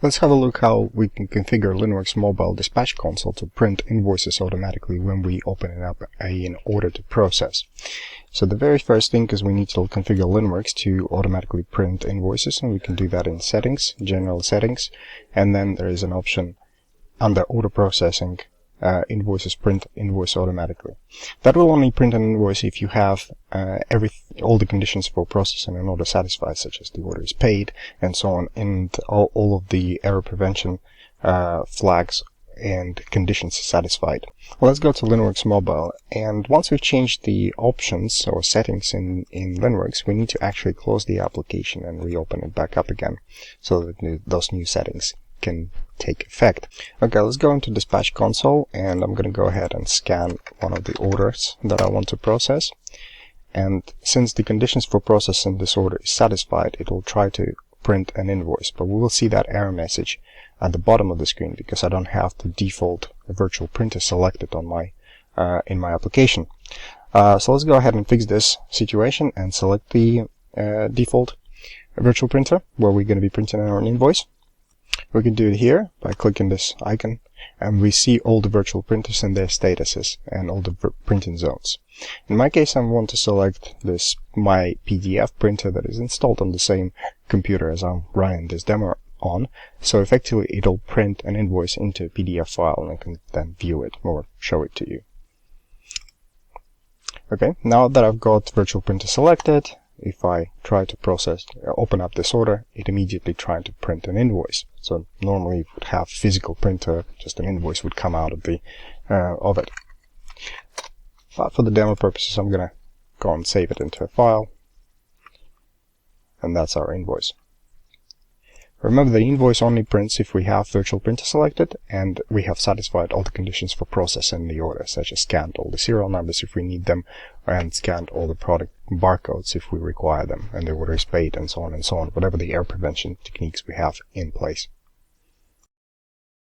Let's have a look how we can configure Linnworks Mobile dispatch console to print invoices automatically when we open it up in order to process. So the very first thing is we need to configure Linnworks to automatically print invoices, and we can do that in settings, general settings, and then there is an option under auto processing, invoices print invoice automatically. That will only print an invoice if you have all the conditions for processing an order satisfied, such as the order is paid and so on, and all of the error prevention flags and conditions satisfied. Well, let's go to Linnworks Mobile, and once we've changed the options or settings in Linnworks, we need to actually close the application and reopen it back up again so that those new settings can take effect. Okay, let's go into Dispatch Console, and I'm going to go ahead and scan one of the orders that I want to process. And since the conditions for processing this order is satisfied, it will try to print an invoice, but we will see that error message at the bottom of the screen because I don't have the default virtual printer selected on my in my application. So let's go ahead and fix this situation and select the default virtual printer where we're going to be printing our invoice. We can do it here by clicking this icon, and we see all the virtual printers and their statuses and all the printing zones. In my case, I want to select this my PDF printer that is installed on the same computer as I'm running this demo on, so effectively it'll print an invoice into a PDF file and I can then view it or show it to you. Okay, now that I've got virtual printer selected, if I try to open up this order, it immediately tries to print an invoice. So normally you would have physical printer, just an invoice would come out of it. But for the demo purposes, I'm going to go and save it into a file. And that's our invoice. Remember, the invoice only prints if we have virtual printer selected and we have satisfied all the conditions for processing the order, such as scanned all the serial numbers if we need them, and scanned all the product barcodes if we require them, and the order is paid, and so on and so on, whatever the error prevention techniques we have in place.